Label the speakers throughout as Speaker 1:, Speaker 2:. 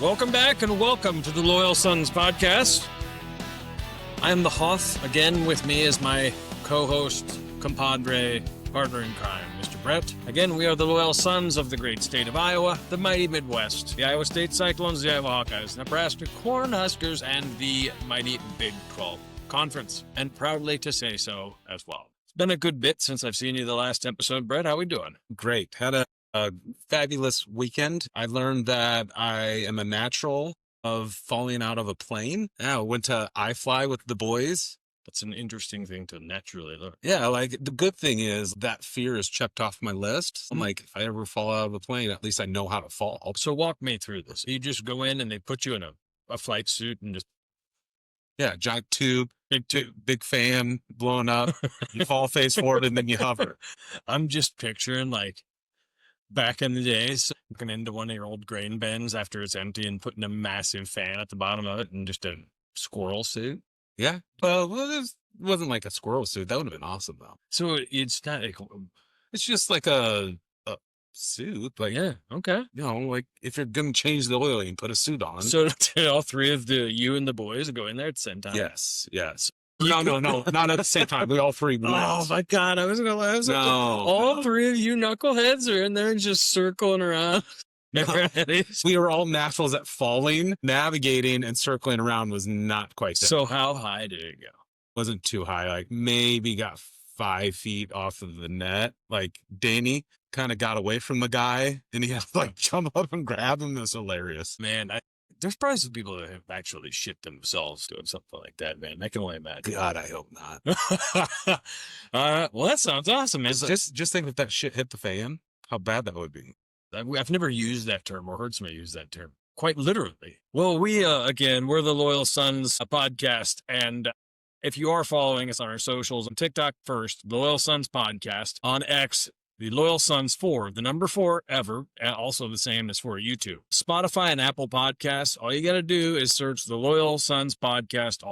Speaker 1: Welcome back and welcome to the Loyal Sons podcast. I am the Hoth. Again, with me is my co-host, compadre, partner in crime, Mr. Brett. Again, we are the Loyal Sons of the great state of Iowa, the mighty Midwest, the Iowa State Cyclones, the Iowa Hawkeyes, Nebraska Corn Huskers, and the mighty Big 12 Conference. And proudly to say so as well. It's been a good bit since I've seen you the last episode. Brett, how we doing?
Speaker 2: Great. Had a fabulous weekend. I learned that I am a natural of falling out of a plane. Yeah, I went to iFly with the boys.
Speaker 1: That's an interesting thing to naturally learn.
Speaker 2: Yeah, like the good thing is that fear is checked off my list. I'm like, if I ever fall out of a plane, at least I know how to fall.
Speaker 1: So walk me through this. You just go in and they put you in a flight suit and just...
Speaker 2: Yeah, giant tube, big fan blowing up. You fall face forward and then you hover.
Speaker 1: I'm just picturing like back in the days, looking into one of your old grain bins after it's empty and putting a massive fan at the bottom of it and just a squirrel suit.
Speaker 2: Yeah. Well, it wasn't like a squirrel suit. That would have been awesome, though.
Speaker 1: So it's not like...
Speaker 2: It's just like a suit. Like,
Speaker 1: yeah, okay.
Speaker 2: You know, like if you're going to change the oil, you can put a suit on.
Speaker 1: So did all three of you and the boys go in there at the same time?
Speaker 2: Yes. No, not at the same time. We all three went.
Speaker 1: Oh my God, I was going to laugh.
Speaker 2: No.
Speaker 1: All three of you knuckleheads are in there just circling around.
Speaker 2: No. We were all naturals at falling, navigating, and circling around was not quite that.
Speaker 1: So how high did it go?
Speaker 2: Wasn't too high. Like maybe got 5 feet off of the net. Like Danny kind of got away from the guy and he had to like jump up and grab him. It was hilarious.
Speaker 1: Man, there's probably some people that have actually shit themselves doing something like that, man. I can only imagine.
Speaker 2: God, I hope not.
Speaker 1: Well, that sounds awesome, man.
Speaker 2: Just think if that shit hit the fan, how bad that would be.
Speaker 1: I've never used that term or heard somebody use that term quite literally. Well, we're the Loyal Sons podcast. And if you are following us on our socials, on TikTok first, the Loyal Sons podcast, on X, the Loyal Sons 4, the number 4 ever, also the same as for YouTube. Spotify and Apple Podcasts, all you got to do is search the Loyal Sons podcast.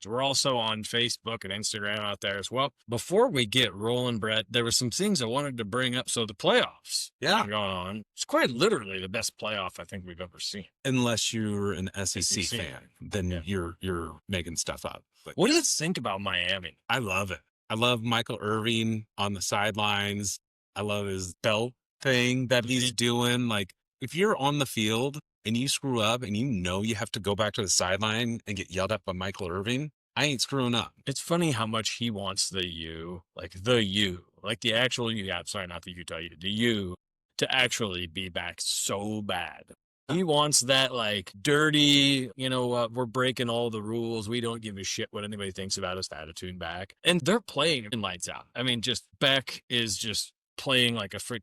Speaker 1: We're also on Facebook and Instagram out there as well. Before we get rolling, Brett, there were some things I wanted to bring up. So the playoffs are going on. It's quite literally the best playoff I think we've ever seen.
Speaker 2: Unless you're an SEC fan, then you're making stuff up.
Speaker 1: But what do you think about Miami?
Speaker 2: I love it. I love Michael Irvin on the sidelines. I love his belt thing that he's doing. Like, if you're on the field and you screw up and you know you have to go back to the sideline and get yelled at by Michael Irvin, I ain't screwing up.
Speaker 1: It's funny how much he wants the U, like the actual U, sorry, not the Utah U, the U, to actually be back so bad. He wants that, like, dirty, we're breaking all the rules. We don't give a shit what anybody thinks about us attitude back. And they're playing in lights out. I mean, just Beck is just playing like a freak.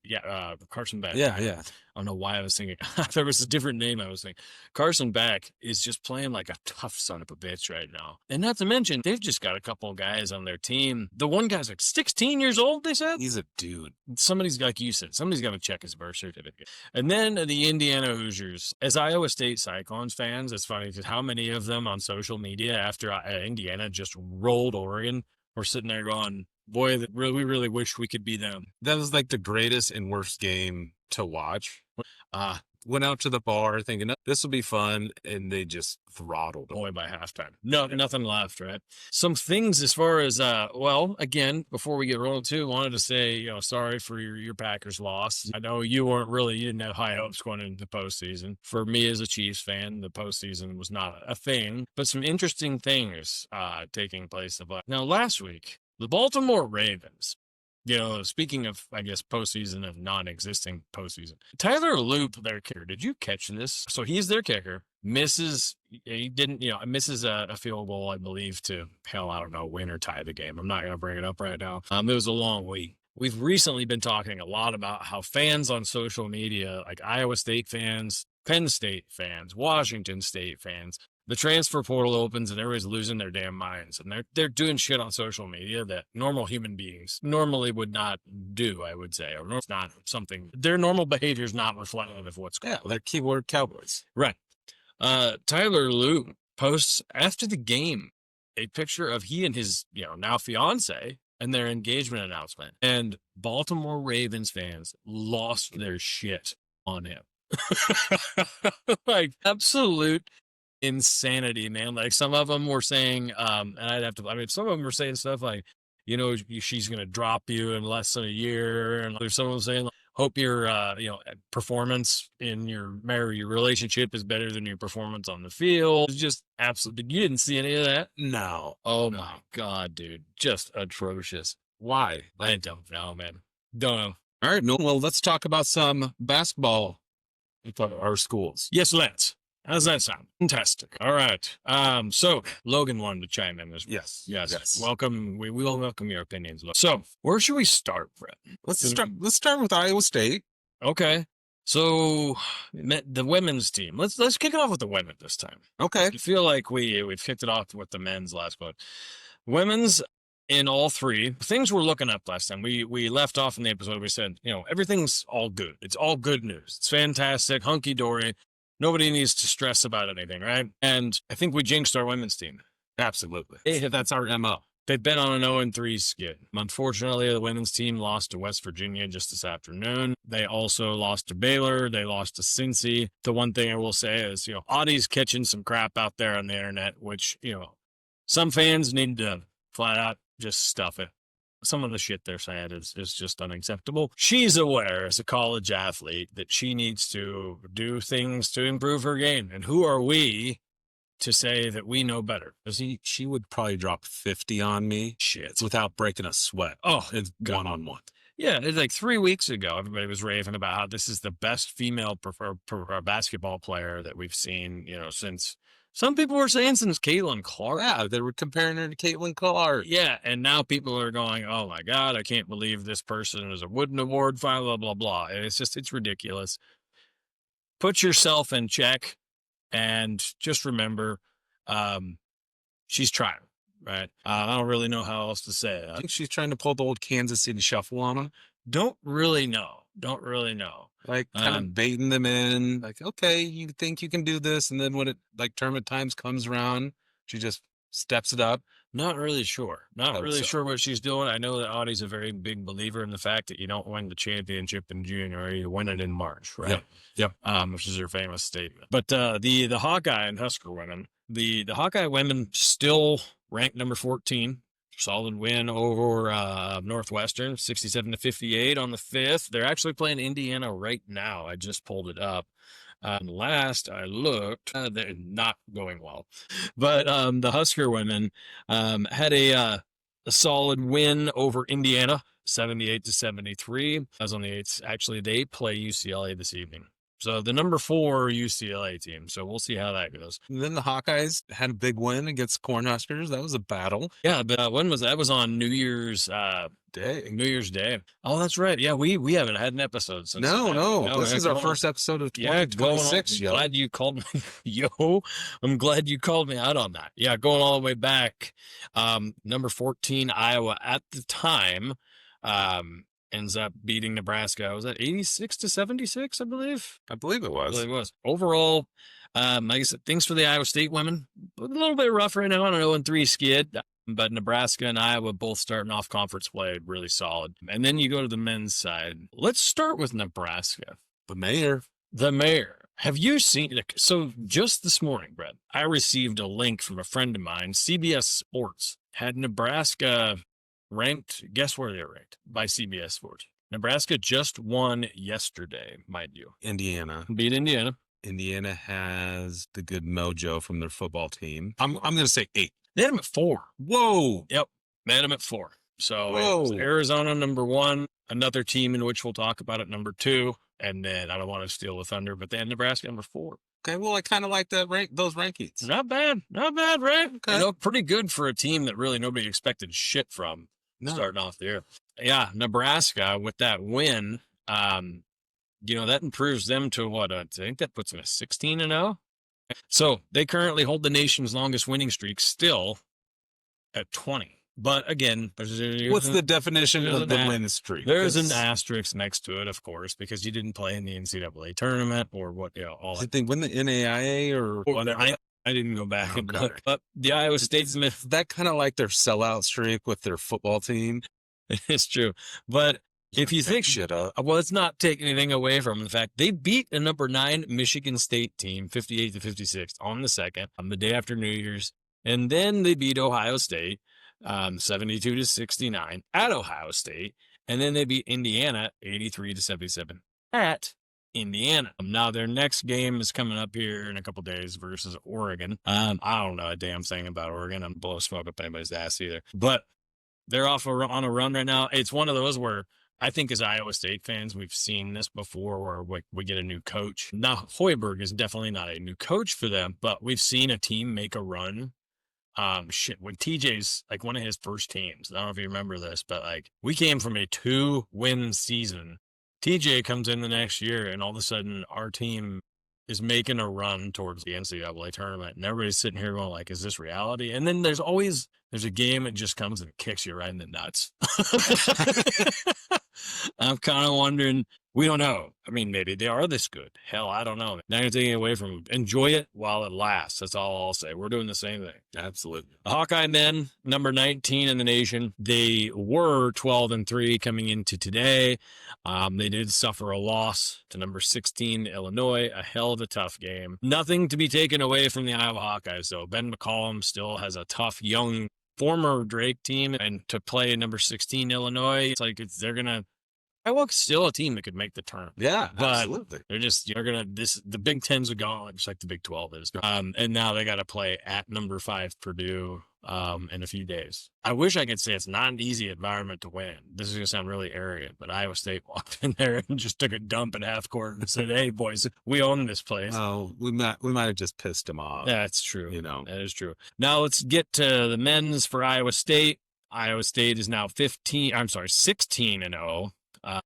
Speaker 1: Carson Beck.
Speaker 2: Yeah.
Speaker 1: I don't know why I was thinking. There was a different name I was thinking. Carson Beck is just playing like a tough son of a bitch right now. And not to mention, they've just got a couple of guys on their team. The one guy's like 16 years old, they said?
Speaker 2: He's a dude.
Speaker 1: Somebody's, like you said, somebody's got to check his birth certificate. And then the Indiana Hoosiers. As Iowa State Cyclones fans, it's funny because how many of them on social media after Indiana just rolled Oregon were sitting there going, boy, we really wish we could be them.
Speaker 2: That was like the greatest and worst game to watch. Went out to the bar thinking, this will be fun, and they just throttled
Speaker 1: boy by halftime. No, nothing left, right? Some things as far as, again, before we get rolling too, wanted to say, sorry for your Packers loss. I know you didn't have high hopes going into the postseason. For me as a Chiefs fan, the postseason was not a thing, but some interesting things taking place. Now, last week, the Baltimore Ravens, speaking of, I guess, postseason of non-existing postseason, Tyler Loop, their kicker, did you catch this? So he's their kicker, misses a field goal, I believe, to, win or tie the game. I'm not going to bring it up right now. It was a long week. We've recently been talking a lot about how fans on social media, like Iowa State fans, Penn State fans, Washington State fans, the transfer portal opens and everybody's losing their damn minds. And they're doing shit on social media that normal human beings normally would not do, I would say. Or it's not something, their normal behavior is not reflective of what's going on.
Speaker 2: Yeah, they're keyboard cowboys.
Speaker 1: Right. Tyler Lue posts after the game a picture of he and his, now fiance and their engagement announcement. And Baltimore Ravens fans lost their shit on him. Like absolute insanity, man. Like some of them were saying, and I'd have to, I mean, some of them were saying stuff like, she's going to drop you in less than a year. And there's someone saying, like, hope your, performance in your marriage, your relationship is better than your performance on the field. It's just absolutely, you didn't see any of that?
Speaker 2: No.
Speaker 1: Oh
Speaker 2: No.
Speaker 1: my God, dude. Just atrocious.
Speaker 2: Why?
Speaker 1: I don't know, man. Don't know.
Speaker 2: All right. No. Well, let's talk about some basketball at our schools.
Speaker 1: Yes, let's. How's that sound? Fantastic. All right. So Logan wanted to chime in as well. Yes. Welcome. We will welcome your opinions. So where should we start, Brett?
Speaker 2: Let's start with Iowa State.
Speaker 1: Okay. So the women's team. Let's kick it off with the women this time.
Speaker 2: Okay.
Speaker 1: I feel like we've kicked it off with the men's last one. Women's in all three things were looking up last time. We left off in the episode. We said, everything's all good. It's all good news. It's fantastic, hunky dory. Nobody needs to stress about anything, right? And I think we jinxed our women's team.
Speaker 2: Absolutely.
Speaker 1: Hey,
Speaker 2: That's our MO.
Speaker 1: They've been on an 0-3 skid. Unfortunately, the women's team lost to West Virginia just this afternoon. They also lost to Baylor. They lost to Cincy. The one thing I will say is, Audie's catching some crap out there on the internet, which, some fans need to flat out just stuff it. Some of the shit they're saying is just unacceptable. She's aware as a college athlete that she needs to do things to improve her game. And who are we to say that we know better?
Speaker 2: She would probably drop 50 on me.
Speaker 1: Shit.
Speaker 2: Without breaking a sweat.
Speaker 1: Oh,
Speaker 2: it's one-on-one.
Speaker 1: Yeah, it's like 3 weeks ago, everybody was raving about how this is the best female basketball player that we've seen, since some people were saying since Caitlin Clark.
Speaker 2: Yeah, they were comparing her to Caitlin Clark.
Speaker 1: Yeah, and now people are going, oh my God, I can't believe this person is a Wooden Award, blah, blah, blah. And it's ridiculous. Put yourself in check and just remember, she's trying, right? I don't really know how else to say it.
Speaker 2: I think she's trying to pull the old Kansas City shuffle on them.
Speaker 1: Don't really know.
Speaker 2: Like kind of baiting them in, like, okay, you think you can do this. And then when it tournament times comes around, she just steps it up.
Speaker 1: Not really sure. Sure what she's doing. I know that Audie's a very big believer in the fact that you don't win the championship in January, you win it in March, right?
Speaker 2: Yep.
Speaker 1: Which is her famous statement. But the Hawkeye and Husker women, the Hawkeye women still ranked number 14. Solid win over Northwestern, 67-58 on the 5th. They're actually playing Indiana right now. I just pulled it up. Last I looked, they're not going well. But the Husker women had a solid win over Indiana, 78-73. As on the 8th. Actually, they play UCLA this evening. So the number 4 UCLA team. So we'll see how that goes.
Speaker 2: And then the Hawkeyes had a big win against Cornhuskers. That was a battle.
Speaker 1: Yeah, but when was that? That was on New Year's
Speaker 2: Day.
Speaker 1: New Year's Day. Oh, that's right. Yeah, we haven't had an episode since.
Speaker 2: No. This is our first episode of 2026.
Speaker 1: Yeah, glad you called me. I'm glad you called me out on that. Yeah, going all the way back. Number 14 Iowa at the time. Ends up beating Nebraska. Was that 86-76, I believe?
Speaker 2: I believe it was.
Speaker 1: Overall, like I said, thanks for the Iowa State women. A little bit rough right now on an 0-3 skid, but Nebraska and Iowa both starting off conference play really solid. And then you go to the men's side. Let's start with Nebraska.
Speaker 2: The mayor.
Speaker 1: Have you seen, so just this morning, Brett, I received a link from a friend of mine, CBS Sports, had Nebraska ranked, guess where they're ranked by CBS Sports. Nebraska just won yesterday, mind you.
Speaker 2: Indiana.
Speaker 1: Beat Indiana.
Speaker 2: Indiana has the good mojo from their football team. I'm going to say 8.
Speaker 1: They had them at 4.
Speaker 2: Whoa.
Speaker 1: Yep. They had them at 4. So Arizona, number 1, another team in which we'll talk about at number 2. And then I don't want to steal the thunder, but they had Nebraska number 4.
Speaker 2: Okay, well, I kind of like those rankings.
Speaker 1: Not bad, right?
Speaker 2: Okay.
Speaker 1: Pretty good for a team that really nobody expected shit from starting off the year. Yeah, Nebraska with that win, that improves them to what? I think that puts them at 16-0. So they currently hold the nation's longest winning streak still at 20. But again,
Speaker 2: what's the definition of the win streak?
Speaker 1: There's an asterisk next to it, of course, because you didn't play in the NCAA tournament or what, all that.
Speaker 2: Did they win the NAIA or
Speaker 1: whatever? I didn't go back and look. But the Iowa State Smith,
Speaker 2: that kind of like their sellout streak with their football team.
Speaker 1: It's true. But If you think
Speaker 2: shit up.
Speaker 1: well, it's not taking anything away from the fact they beat a number 9 Michigan State team 58-56 on the 2nd, on the day after New Year's, and then they beat Ohio State 72-69 at Ohio State, and then they beat Indiana 83-77 at Indiana. Now their next game is coming up here in a couple days versus Oregon. I don't know a damn thing about Oregon. I'm blowing smoke up anybody's ass either, but they're on a run right now. It's one of those where I think as Iowa State fans, we've seen this before where we get a new coach. Now, Hoiberg is definitely not a new coach for them, but we've seen a team make a run. When TJ's like one of his first teams, I don't know if you remember this, but like we came from a 2-win season. TJ comes in the next year and all of a sudden our team is making a run towards the NCAA tournament. And everybody's sitting here going like, is this reality? And then there's a game that just comes and kicks you right in the nuts. I'm kind of wondering, we don't know. I mean, maybe they are this good. Hell, I don't know. Not going to take it away from them. Enjoy it while it lasts. That's all I'll say. We're doing the same thing.
Speaker 2: Absolutely.
Speaker 1: The Hawkeye men, number 19 in the nation. They were 12-3 coming into today. They did suffer a loss to number 16 Illinois. A hell of a tough game. Nothing to be taken away from the Iowa Hawkeyes, though. Ben McCollum still has a tough, young, former Drake team, and to play number 16 Illinois, it's like they're gonna. Iowa's still a team that could make the tournament.
Speaker 2: Yeah,
Speaker 1: but
Speaker 2: absolutely.
Speaker 1: The Big Ten's are gone, just like the Big 12 is. And now they got to play at number 5 Purdue in a few days. I wish I could say it's not an easy environment to win. This is gonna sound really arrogant, but Iowa State walked in there and just took a dump at half court and said, "Hey boys, we own this place."
Speaker 2: Oh, we might have just pissed them off.
Speaker 1: That's true.
Speaker 2: You know,
Speaker 1: that is true. Now let's get to the men's for Iowa State. Iowa State is now 16-0.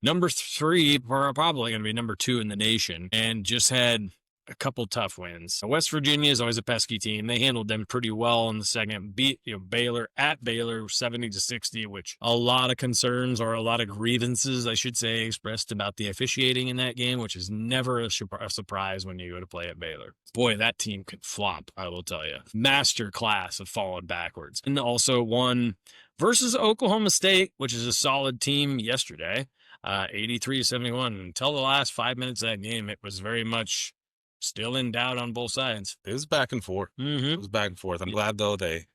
Speaker 1: Number 3, probably going to be number 2 in the nation, and just had a couple tough wins. West Virginia is always a pesky team. They handled them pretty well in the second. Beat Baylor at Baylor 70-60, which a lot of concerns or a lot of grievances, I should say, expressed about the officiating in that game, which is never a surprise when you go to play at Baylor. Boy, that team could flop, I will tell you. Master class of falling backwards. And also won versus Oklahoma State, which is a solid team yesterday. 83-71. Until the last 5 minutes of that game, it was very much still in doubt on both sides.
Speaker 2: It was back and forth.
Speaker 1: Mm-hmm.
Speaker 2: It was back and forth. I'm glad though they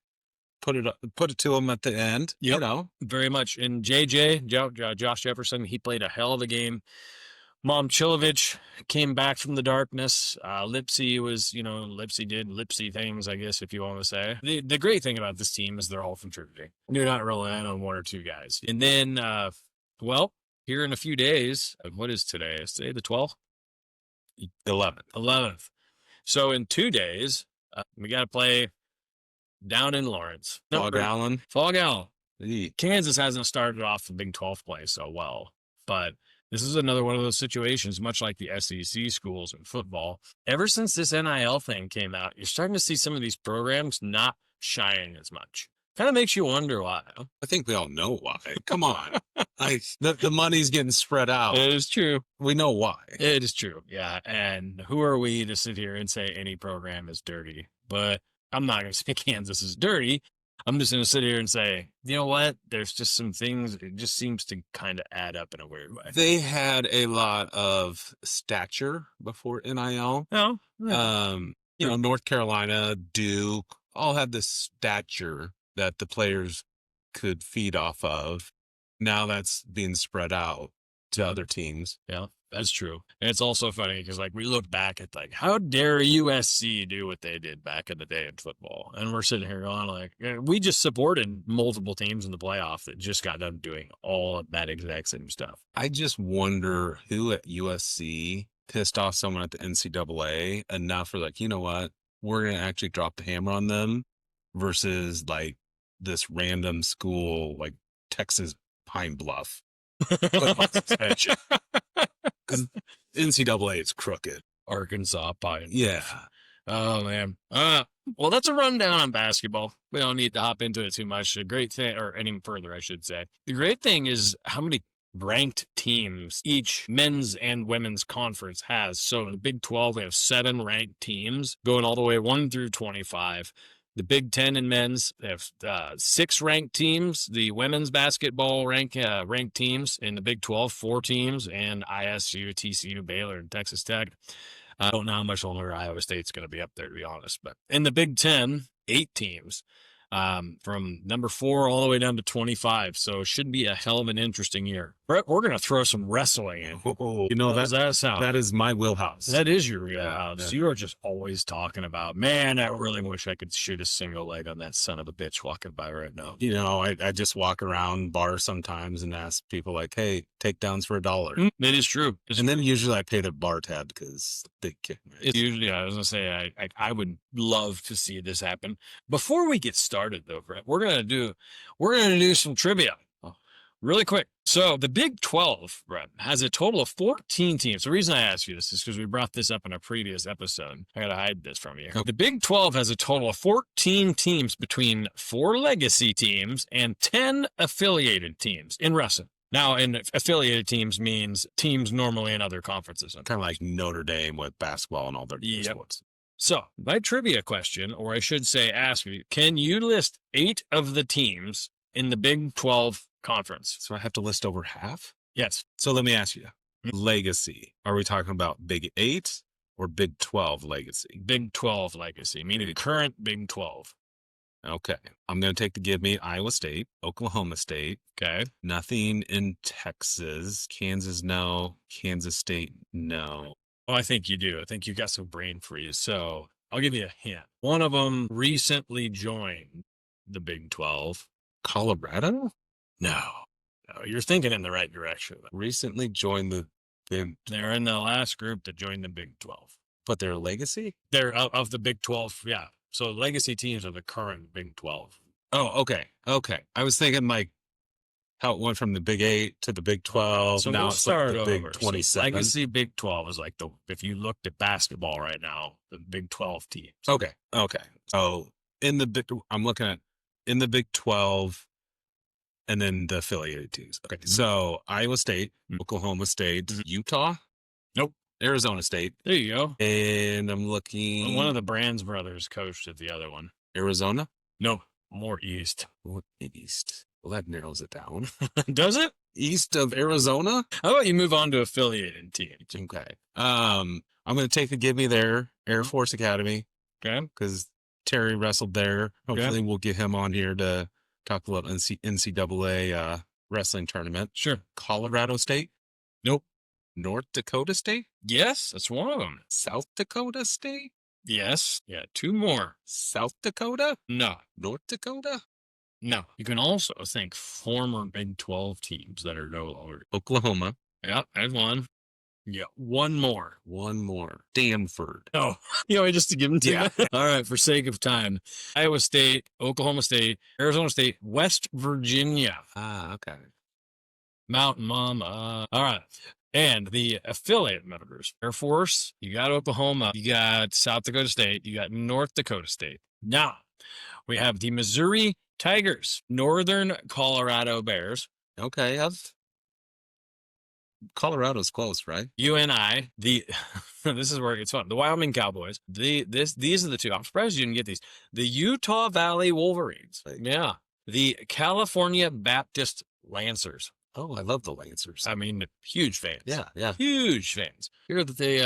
Speaker 2: put it to them at the end.
Speaker 1: Yep.
Speaker 2: You know,
Speaker 1: very much. And Josh Jefferson, he played a hell of a game. Momchilovich came back from the darkness. Lipsy did Lipsy things, I guess, if you want to say. The great thing about this team is they're all contributing. You're not relying on 1 or 2 guys. And then, here in a few days, what is today? Is today the 12th? 11th. So in 2 days, we got to play down in Lawrence.
Speaker 2: Fog Allen.
Speaker 1: Kansas hasn't started off the Big 12 play so well, but this is another one of those situations, much like the SEC schools in football. Ever since this NIL thing came out, you're starting to see some of these programs not shining as much. Kind of makes you wonder why.
Speaker 2: I think we all know why. Come on. The money's getting spread out.
Speaker 1: It is true.
Speaker 2: We know why.
Speaker 1: It is true. Yeah. And who are we to sit here and say any program is dirty? But I'm not going to say Kansas is dirty. I'm just going to sit here and say, you know what? There's just some things. It just seems to kind of add up in a weird way.
Speaker 2: They had a lot of stature before NIL.
Speaker 1: Oh, yeah.
Speaker 2: North Carolina, Duke, all had this stature that the players could feed off of. Now that's being spread out to other teams.
Speaker 1: Yeah, that's true. And it's also funny because we look back at how dare USC do what they did back in the day in football? And we're sitting here going we just supported multiple teams in the playoff that just got done doing all of that exact same stuff.
Speaker 2: I just wonder who at USC pissed off someone at the NCAA enough for you know what? We're going to actually drop the hammer on them versus this random school like Texas Pine Bluff. Because NCAA is crooked.
Speaker 1: Arkansas Pine.
Speaker 2: Yeah.
Speaker 1: Oh, man. Well, that's a rundown on basketball. We don't need to hop into it too much. The great thing, or any further, I should say. The great thing is how many ranked teams each men's and women's conference has. So in the Big 12, we have 7 ranked teams going all the way 1 through 25. The Big Ten in men's, they have 6 ranked teams. The women's basketball ranked teams in the Big 12, 4 teams, and ISU, TCU, Baylor, and Texas Tech. I don't know how much longer Iowa State's going to be up there, to be honest. But in the Big Ten, 8 teams. From number 4 all the way down to 25. So it should be a hell of an interesting year. Brett, we're going to throw some wrestling in.
Speaker 2: You know,
Speaker 1: How does that sound?
Speaker 2: that is my wheelhouse.
Speaker 1: That is your wheelhouse.
Speaker 2: Yeah.
Speaker 1: You are just always talking about, man, I really wish I could shoot a single leg on that son of a bitch walking by right now.
Speaker 2: You know, I just walk around bars sometimes and ask people like, hey, takedowns for $1.
Speaker 1: It is true.
Speaker 2: And then usually I pay the bar tab because they kick me.
Speaker 1: It's usually, I was going to say, I would love to see this happen. Before we get started, though, Brett, we're gonna do some trivia, really quick. So the Big 12, Brett, has a total of 14 teams. The reason I ask you this is because we brought this up in a previous episode. I gotta hide this from you. The Big 12 has a total of 14 teams between 4 legacy teams and 10 affiliated teams in wrestling. Now, in affiliated teams means teams normally in other conferences.
Speaker 2: Kind of like Notre Dame with basketball and all their sports.
Speaker 1: So my trivia question, or I should say ask you, can you list 8 of the teams in the Big 12 conference?
Speaker 2: So I have to list over half?
Speaker 1: Yes.
Speaker 2: So let me ask you, legacy. Are we talking about Big 8 or Big 12 legacy?
Speaker 1: Big 12 legacy, meaning the current Big 12.
Speaker 2: Okay. I'm going to take the give me Iowa State, Oklahoma State.
Speaker 1: Okay.
Speaker 2: Nothing in Texas. Kansas, no. Kansas State, no.
Speaker 1: Oh, I think you do. I think you got some brain freeze. So I'll give you a hint. One of them recently joined the Big 12.
Speaker 2: Colorado?
Speaker 1: No, you're thinking in the right direction.
Speaker 2: Recently joined the
Speaker 1: They're in the last group that joined the Big 12.
Speaker 2: But they're legacy?
Speaker 1: They're of the Big 12. Yeah. So legacy teams are the current Big 12.
Speaker 2: Oh, okay. Okay. I was thinking like how it went from the Big 8 to the Big 12.
Speaker 1: So
Speaker 2: now
Speaker 1: we'll
Speaker 2: it's
Speaker 1: start
Speaker 2: like the
Speaker 1: over.
Speaker 2: Big 27.
Speaker 1: So legacy Big 12 is like if you looked at basketball right now, the Big 12 teams.
Speaker 2: Okay. Okay. So I'm looking at in the Big 12 and then the affiliated teams. Okay.
Speaker 1: Mm-hmm.
Speaker 2: So Iowa State, Oklahoma State, Utah.
Speaker 1: Nope.
Speaker 2: Arizona State.
Speaker 1: There you go.
Speaker 2: And I'm looking.
Speaker 1: One of the Brands brothers coached at the other one.
Speaker 2: Arizona?
Speaker 1: No, more east.
Speaker 2: What east? Well, that narrows it down.
Speaker 1: Does it?
Speaker 2: East of Arizona?
Speaker 1: How about you move on to affiliated teams?
Speaker 2: Okay. I'm going to take the give me there, Air Force Academy.
Speaker 1: Okay.
Speaker 2: Because Terry wrestled there. Hopefully we'll get him on here to talk about NCAA wrestling tournament.
Speaker 1: Sure.
Speaker 2: Colorado State?
Speaker 1: Nope.
Speaker 2: North Dakota State?
Speaker 1: Yes, that's one of them.
Speaker 2: South Dakota State?
Speaker 1: Yes. Yeah, 2 more.
Speaker 2: South Dakota?
Speaker 1: No.
Speaker 2: North Dakota?
Speaker 1: No. You can also think former Big 12 teams that are no longer.
Speaker 2: Oklahoma.
Speaker 1: Yeah, there's one. Yeah, one more.
Speaker 2: One more. Stanford.
Speaker 1: Oh, just to give them to you. All right, for sake of time. Iowa State, Oklahoma State, Arizona State, West Virginia.
Speaker 2: Ah, okay.
Speaker 1: Mountain Mama. All right. And the affiliate members, Air Force, you got Oklahoma, you got South Dakota State, you got North Dakota State. Now, we have the Missouri Tigers, Northern Colorado Bears.
Speaker 2: Okay. Colorado's close, right?
Speaker 1: UNI, this is where it gets fun. The Wyoming Cowboys. These are the 2. I'm surprised you didn't get these. The Utah Valley Wolverines.
Speaker 2: Right.
Speaker 1: Yeah. The California Baptist Lancers.
Speaker 2: Oh, I love the Lancers.
Speaker 1: I mean, huge fans.
Speaker 2: Yeah.
Speaker 1: Huge fans. Hear that they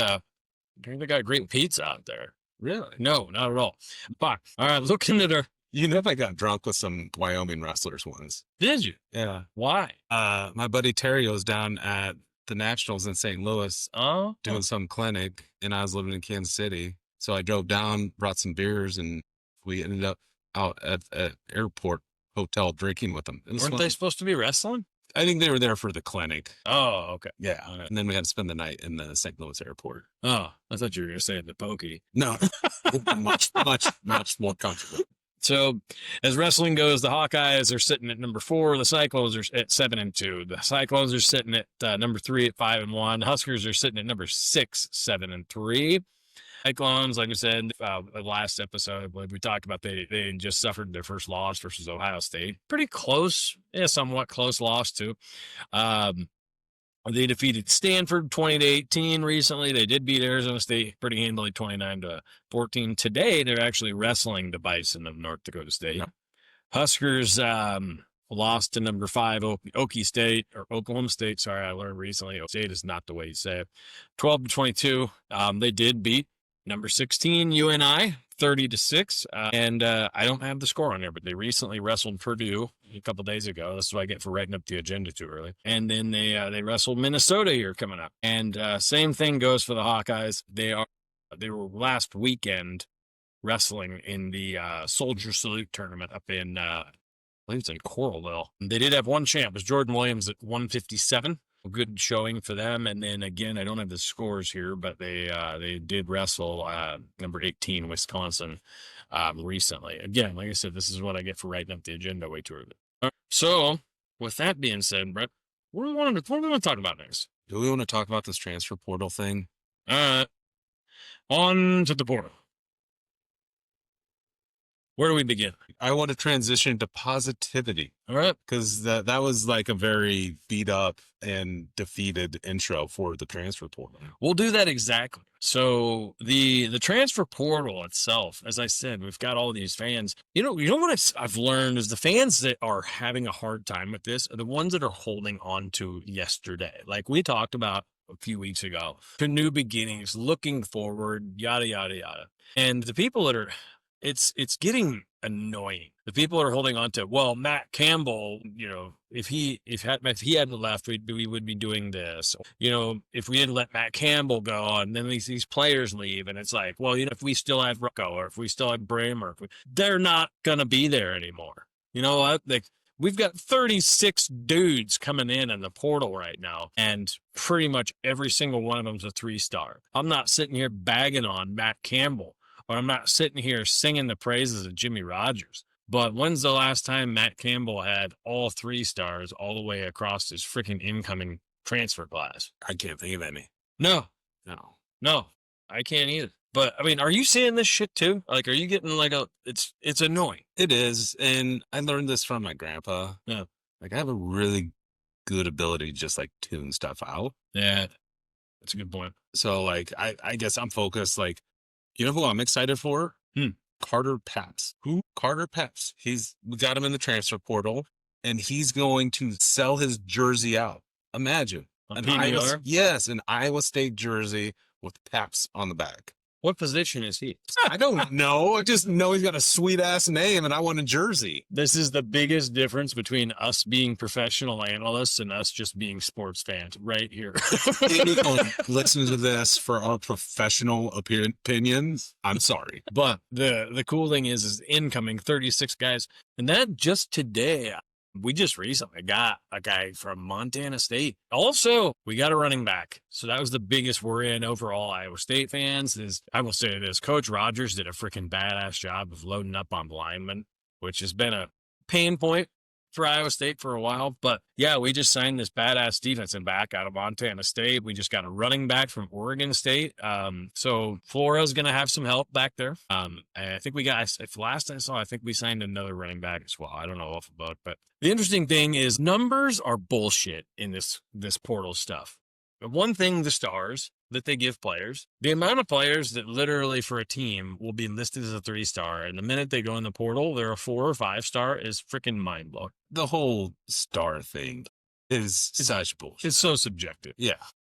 Speaker 1: got great pizza out there.
Speaker 2: Really?
Speaker 1: No, not at all. But all right, looking at her.
Speaker 2: You know, I got drunk with some Wyoming wrestlers once.
Speaker 1: Did you?
Speaker 2: Yeah.
Speaker 1: Why?
Speaker 2: My buddy Terry was down at the Nationals in St. Louis doing some clinic, and I was living in Kansas City. So I drove down, brought some beers, and we ended up out at airport hotel drinking with them.
Speaker 1: Weren't they supposed to be wrestling?
Speaker 2: I think they were there for the clinic.
Speaker 1: Oh, okay.
Speaker 2: Yeah. And then we had to spend the night in the St. Louis airport.
Speaker 1: Oh, I thought you were going to say the pokey.
Speaker 2: No, much more comfortable.
Speaker 1: So as wrestling goes, the Hawkeyes are sitting at number 4. The Cyclones are at 7-2. The Cyclones are sitting at number 3 at 5-1. The Huskers are sitting at number 6, 7-3. Cyclones, like I said, the last episode, we talked about they just suffered their first loss versus Ohio State. Pretty close, somewhat close loss too. They defeated Stanford 20-18 recently. They did beat Arizona State pretty handily 29-14. Today, they're actually wrestling the Bison of North Dakota State.
Speaker 2: Yep.
Speaker 1: Huskers lost to number 5 Okie State or Oklahoma State. Sorry, I learned recently State is not the way you say it. 12-22. They did beat number 16 UNI 30-6. And I don't have the score on there, but they recently wrestled Purdue a couple days ago. That's what I get for writing up the agenda too early. And then they wrestled Minnesota here coming up. And same thing goes for the Hawkeyes. They were last weekend wrestling in the Soldier Salute tournament up in I believe it's in Coralville. They did have one champ. It was Jordan Williams at 157. A good showing for them. And then again, I don't have the scores here, but they did wrestle number 18 Wisconsin recently. Again, like I said, this is what I get for writing up the agenda way too early. So with that being said, Brett, what do we want to talk about next?
Speaker 2: Do we want to talk about this transfer portal thing?
Speaker 1: On to the portal. Where do we begin?
Speaker 2: I want to transition to positivity.
Speaker 1: All right.
Speaker 2: Because that was like a very beat up and defeated intro for the transfer portal.
Speaker 1: We'll do that exactly. So the transfer portal itself, as I said, we've got all these fans. You know what I've learned is the fans that are having a hard time with this are the ones that are holding on to yesterday. Like we talked about a few weeks ago, to new beginnings, looking forward, yada, yada, yada. And the people that are, it's getting annoying. The people are holding on to, well, Matt Campbell, if he hadn't left, we would be doing this. If we didn't let Matt Campbell go and then these players leave, and it's like, well, if we still have Rocco or if we still have Brim they're not going to be there anymore. You know what? We've got 36 dudes coming in the portal right now, and pretty much every single one of them's a 3-star. I'm not sitting here bagging on Matt Campbell, or I'm not sitting here singing the praises of Jimmy Rogers. But when's the last time Matt Campbell had all 3-stars all the way across his freaking incoming transfer class?
Speaker 2: I can't think of any.
Speaker 1: No, I can't either. But I mean, are you seeing this shit too? Like, are you getting like it's annoying?
Speaker 2: It is. And I learned this from my grandpa.
Speaker 1: Yeah.
Speaker 2: Like I have a really good ability to just like tune stuff out.
Speaker 1: Yeah. That's a good point.
Speaker 2: So like, I guess I'm focused. Like, you know who I'm excited for? Carter Paps. Who? Carter Paps. We got him in the transfer portal and he's going to sell his jersey out. Imagine. An Iowa State jersey with Paps on the back.
Speaker 1: What position is he?
Speaker 2: I don't know. I just know he's got a sweet ass name and I want a jersey.
Speaker 1: This is the biggest difference between us being professional analysts and us just being sports fans right here.
Speaker 2: Anyone listen to this for our professional opinions, I'm sorry.
Speaker 1: But the cool thing is incoming 36 guys. And that just today, we just recently got a guy from Montana State. Also, we got a running back. So that was the biggest worry I know for all Iowa State fans is, I will say this, Coach Rogers did a freaking badass job of loading up on linemen, which has been a pain point for Iowa State for a while. But yeah, we just signed this badass defensive back out of Montana State. We just got a running back from Oregon State. So Flora's going to have some help back there. I think if last I saw, I think we signed another running back as well. I don't know enough about it, but the interesting thing is numbers are bullshit in this portal stuff. But one thing, the stars that they give players, the amount of players that literally for a team will be listed as a 3-star, and the minute they go in the portal, they're a 4 or 5-star is freaking mind blowing.
Speaker 2: The whole star thing is such bullshit.
Speaker 1: It's so subjective.
Speaker 2: Yeah.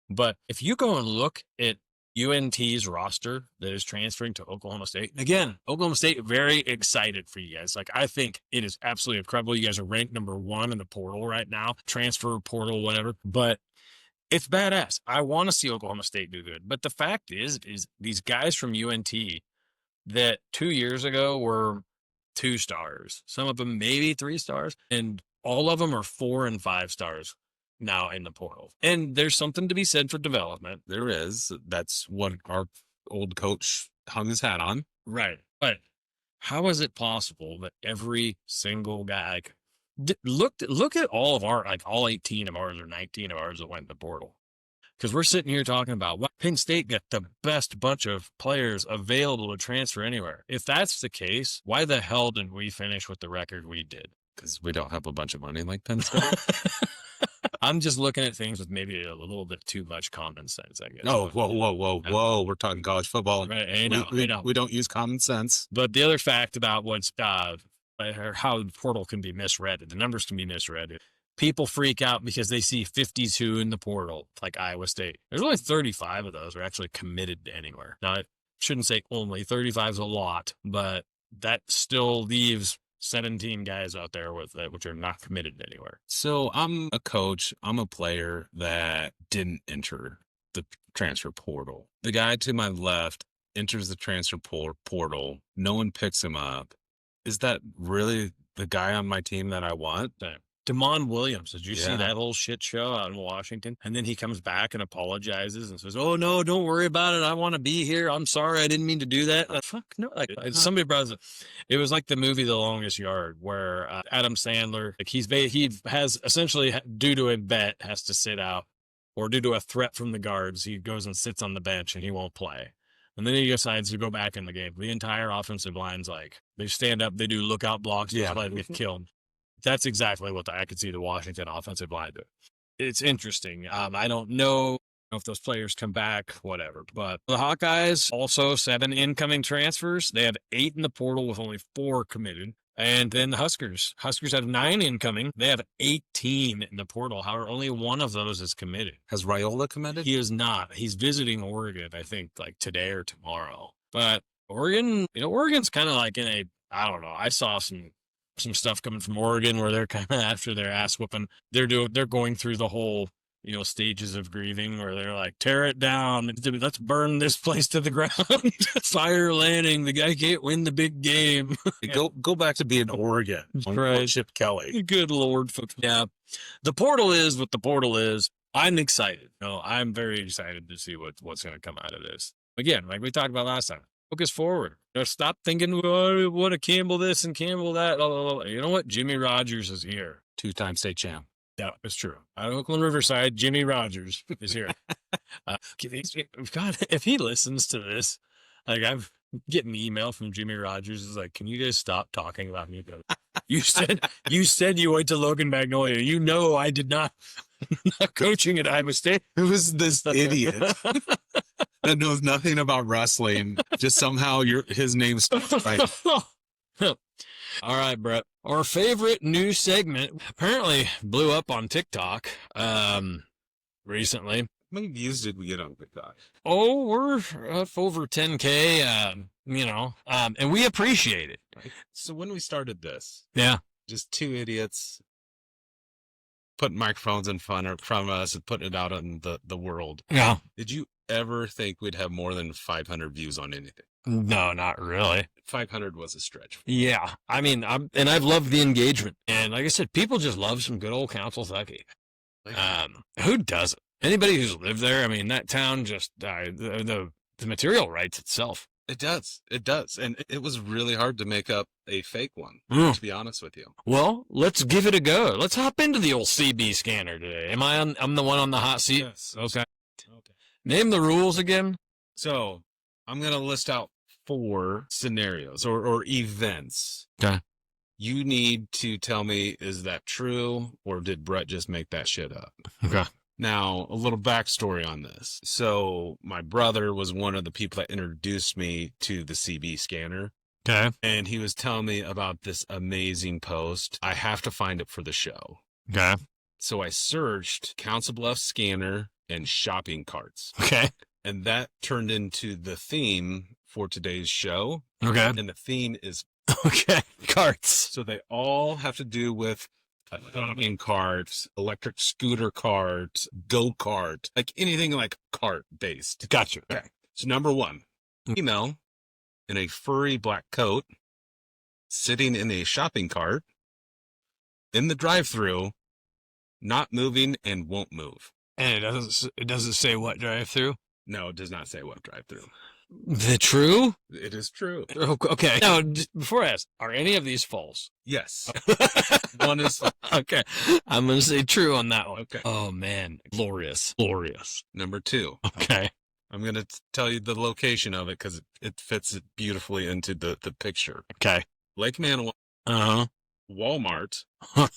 Speaker 1: But if you go and look at UNT's roster that is transferring to Oklahoma State. Again, Oklahoma State, very excited for you guys. Like, I think it is absolutely incredible. You guys are ranked number 1 in the portal right now, transfer portal, whatever. But it's badass. I want to see Oklahoma State do good. But the fact is these guys from UNT that 2 years ago were 2-stars, some of them maybe 3-stars, and all of them are 4 and 5-stars now in the portal. And there's something to be said for development.
Speaker 2: There is. That's what our old coach hung his hat on.
Speaker 1: Right. But how is it possible that every single guy, look at all of our, like all 18 of ours or 19 of ours that went in the portal? Because we're sitting here talking about what Penn State got the best bunch of players available to transfer anywhere. If that's the case, why the hell didn't we finish with the record we did?
Speaker 2: Because we don't have a bunch of money like Penn State.
Speaker 1: I'm just looking at things with maybe a little bit too much common sense, I guess.
Speaker 2: Oh, whoa. We're talking college football.
Speaker 1: Right, I know.
Speaker 2: We don't use common sense.
Speaker 1: But the other fact about what's or how the portal can be misread, the numbers can be misread. People freak out because they see 52 in the portal, like Iowa State. There's only 35 of those are actually committed to anywhere. Now, I shouldn't say only. 35 is a lot, but that still leaves 17 guys out there with which are not committed anywhere.
Speaker 2: So I'm a coach. I'm a player that didn't enter the transfer portal. The guy to my left enters the transfer portal. No one picks him up. Is that really the guy on my team that I want?
Speaker 1: Damon Williams, did you see
Speaker 2: Yeah.
Speaker 1: that whole shit show out in Washington? And then he comes back and apologizes and says, "Oh no, don't worry about it. I want to be here. I'm sorry, I didn't mean to do that." Fuck no! Like somebody brought it was like the movie The Longest Yard, where Adam Sandler, like he has essentially due to a bet has to sit out, or due to a threat from the guards, he goes and sits on the bench and he won't play. And then he decides to go back in the game. The entire offensive line's like, they stand up, they do lookout blocks, just let him get killed. That's exactly what I could see the Washington offensive line do. It's interesting. I don't know if those players come back, whatever. But the Hawkeyes, also 7 incoming transfers. They have 8 in the portal with only 4 committed. And then the Huskers have 9 incoming. They have 18 in the portal. However, only 1 of those is committed.
Speaker 2: Has Raiola committed?
Speaker 1: He is not. He's visiting Oregon, I think, like today or tomorrow. But Oregon, Oregon's kind of like I don't know. I saw some stuff coming from Oregon where they're kind of after their ass whooping. They're going through the whole, stages of grieving where they're like, tear it down. Let's burn this place to the ground. Fire Landing. The guy can't win the big game.
Speaker 2: Go back to being Oregon.
Speaker 1: Right.
Speaker 2: Chip Kelly.
Speaker 1: Good Lord. Yeah. The portal is what the portal is. I'm excited. I'm very excited to see what's going to come out of this. Again, like we talked about last time. Focus forward. Stop thinking, well, what a Campbell this and Campbell that. You know what? Jimmy Rogers is here.
Speaker 2: 2-time state champ.
Speaker 1: Yeah, it's true. Out of Oakland Riverside, Jimmy Rogers is here. God, if he listens to this, like I'm getting an email from Jimmy Rogers. It's like, can you guys stop talking about me? You said you went to Logan Magnolia. I did not coaching at Iowa State.
Speaker 2: Who is this idiot that knows nothing about wrestling? Just somehow his name's right.
Speaker 1: All right, Brett. Our favorite new segment apparently blew up on TikTok recently.
Speaker 2: How many views did we get on TikTok?
Speaker 1: Oh, we're up over 10K, and we appreciate it.
Speaker 2: So when we started this,
Speaker 1: yeah,
Speaker 2: just 2 idiots putting microphones in front of us and putting it out in the world.
Speaker 1: Yeah.
Speaker 2: Did you ever think we'd have more than 500 views on anything?
Speaker 1: No, not really.
Speaker 2: 500 was a stretch.
Speaker 1: Yeah. I mean, I've loved the engagement. And like I said, people just love some good old Council Tucky. Who doesn't? Anybody who's lived there, I mean, that town just, the material writes itself.
Speaker 2: It does. And it was really hard to make up a fake one, to be honest with you.
Speaker 1: Well, let's give it a go. Let's hop into the old CB scanner today. I'm the one on the hot seat?
Speaker 2: Yes.
Speaker 1: Okay. Name the rules again.
Speaker 2: So I'm going to list out 4 scenarios or events.
Speaker 1: Okay.
Speaker 2: You need to tell me, is that true or did Brett just make that shit up?
Speaker 1: Okay.
Speaker 2: Now, a little backstory on this. So my brother was one of the people that introduced me to the CB scanner.
Speaker 1: Okay.
Speaker 2: And he was telling me about this amazing post. I have to find it for the show.
Speaker 1: Okay.
Speaker 2: So I searched Council Bluffs scanner and shopping carts.
Speaker 1: Okay.
Speaker 2: And that turned into the theme for today's show.
Speaker 1: Okay.
Speaker 2: And the theme is
Speaker 1: carts.
Speaker 2: So they all have to do with shopping carts, electric scooter carts, go-kart, like anything like cart based.
Speaker 1: Gotcha.
Speaker 2: Okay. So number 1, female in a furry black coat, sitting in a shopping cart in the drive-through, not moving and won't move.
Speaker 1: And it doesn't say what drive-through?
Speaker 2: No, it does not say what drive-through.
Speaker 1: The true?
Speaker 2: It is true.
Speaker 1: Okay. Now, before I ask, are any of these false?
Speaker 2: Yes. One is
Speaker 1: okay. I'm going to say true on that one.
Speaker 2: Okay.
Speaker 1: Oh, man. Glorious.
Speaker 2: Number 2.
Speaker 1: Okay.
Speaker 2: I'm going to tell you the location of it because it fits it beautifully into the picture.
Speaker 1: Okay.
Speaker 2: Lake Manawa,
Speaker 1: Uh-huh.
Speaker 2: Walmart
Speaker 1: Huh.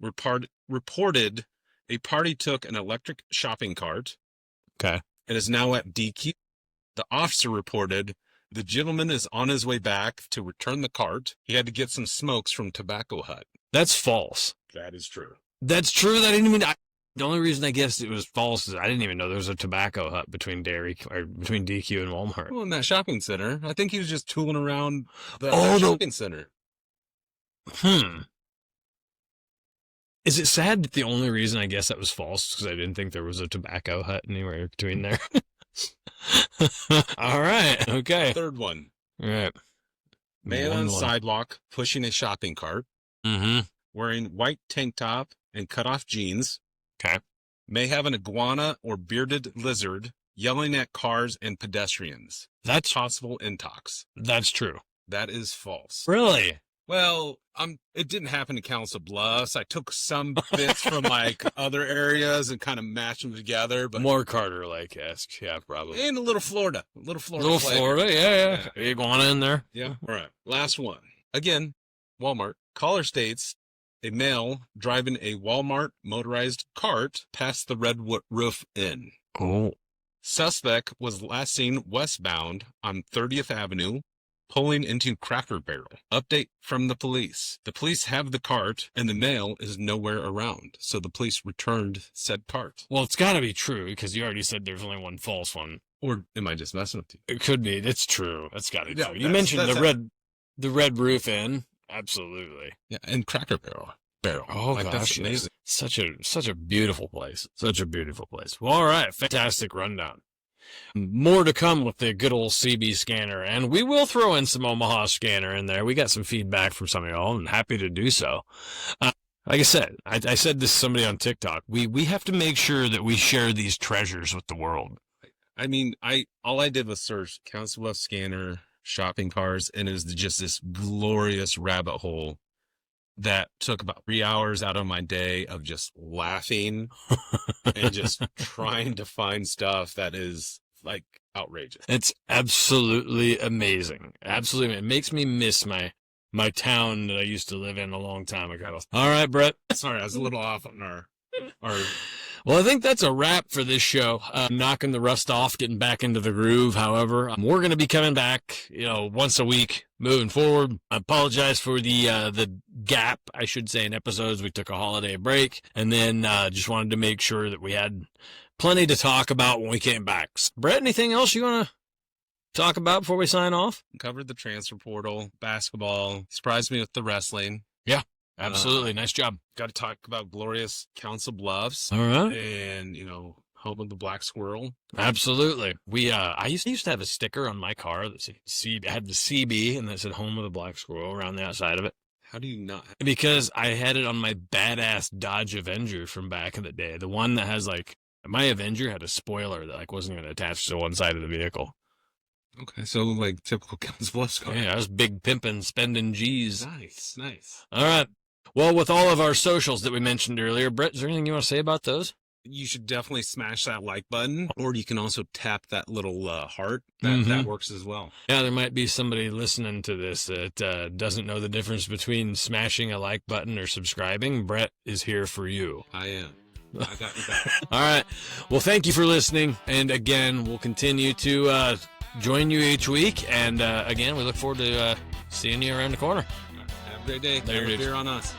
Speaker 2: reported a party took an electric shopping cart.
Speaker 1: Okay.
Speaker 2: And is now at DQ. The officer reported the gentleman is on his way back to return the cart. He had to get some smokes from Tobacco Hut.
Speaker 1: That's false.
Speaker 2: That is true.
Speaker 1: That's true. That I didn't even. The only reason I guessed it was false is I didn't even know there was a Tobacco Hut between between DQ and Walmart.
Speaker 2: Well, in that shopping center, I think he was just tooling around the shopping center.
Speaker 1: Is it sad that the only reason I guess that was false is because I didn't think there was a Tobacco Hut anywhere between there? All right. Okay.
Speaker 2: Third one.
Speaker 1: All right.
Speaker 2: Man on sidewalk pushing a shopping cart.
Speaker 1: Mm-hmm.
Speaker 2: Wearing white tank top and cut-off jeans.
Speaker 1: Okay.
Speaker 2: May have an iguana or bearded lizard yelling at cars and pedestrians.
Speaker 1: That's
Speaker 2: possible intox.
Speaker 1: That's true.
Speaker 2: That is false.
Speaker 1: Really?
Speaker 2: Well, it didn't happen in Council Bluffs. I took some bits from like other areas and kind of mashed them together. But
Speaker 1: more Carter Lake-esque, yeah, probably.
Speaker 2: And a little Florida.
Speaker 1: Florida, yeah. Iguana in there.
Speaker 2: Yeah. All right. Last one. Again, Walmart. Caller states a male driving a Walmart motorized cart passed the red roof inn.
Speaker 1: Oh.
Speaker 2: Suspect was last seen westbound on 30th Avenue, pulling into Cracker Barrel. Update from the police. The police have the cart, and the male is nowhere around, so the police returned said cart.
Speaker 1: Well, it's got to be true, because you already said there's only one false one.
Speaker 2: Or am I just messing with you?
Speaker 1: It could be. It's true. That's got to be true. You mentioned the red roof inn. Absolutely.
Speaker 2: Yeah, and Cracker Barrel.
Speaker 1: Oh,
Speaker 2: like,
Speaker 1: gosh,
Speaker 2: that's amazing.
Speaker 1: Such a beautiful place. Such a beautiful place. Well, all right. Fantastic rundown. More to come with the good old CB scanner, and we will throw in some Omaha scanner in there. We got some feedback from some of y'all, and happy to do so. Like I said, I said this to somebody on TikTok. We have to make sure that we share these treasures with the world.
Speaker 2: I mean, all I did was search Council Bluffs scanner, shopping cars, and it was just this glorious rabbit hole that took about 3 hours out of my day of just laughing and just trying to find stuff that is like outrageous.
Speaker 1: It's absolutely amazing. Absolutely. It makes me miss my town that I used to live in a long time ago. All right, Brett.
Speaker 2: Sorry, I was a little off on our
Speaker 1: Well, I think that's a wrap for this show. Knocking the rust off, getting back into the groove. However, we're going to be coming back, once a week moving forward. I apologize for the gap, I should say, in episodes. We took a holiday break, and then just wanted to make sure that we had plenty to talk about when we came back. Brett, anything else you want to talk about before we sign off?
Speaker 2: Covered the transfer portal, basketball, surprised me with the wrestling.
Speaker 1: Yeah. Absolutely. Nice job.
Speaker 2: Got to talk about glorious Council Bluffs.
Speaker 1: All right.
Speaker 2: And, home of the black squirrel.
Speaker 1: Absolutely. I used to have a sticker on my car that had the CB and that said home of the black squirrel around the outside of it.
Speaker 2: How do you not?
Speaker 1: Because I had it on my badass Dodge Avenger from back in the day. The one that has my Avenger had a spoiler that wasn't going to attach to one side of the vehicle.
Speaker 2: Okay, so typical Council Bluffs car.
Speaker 1: Yeah, I was big pimping, spending G's.
Speaker 2: Nice.
Speaker 1: All right. Well, with all of our socials that we mentioned earlier, Brett, is there anything you want to say about those?
Speaker 2: You should definitely smash that like button, or you can also tap that little heart. That works as well.
Speaker 1: Yeah, there might be somebody listening to this that doesn't know the difference between smashing a like button or subscribing. Brett is here for you.
Speaker 2: I am. I got you back.
Speaker 1: All right. Well, thank you for listening. And again, we'll continue to join you each week. And again, we look forward to seeing you around the corner.
Speaker 2: Have a great day.
Speaker 1: Later,
Speaker 2: Have a beer on us.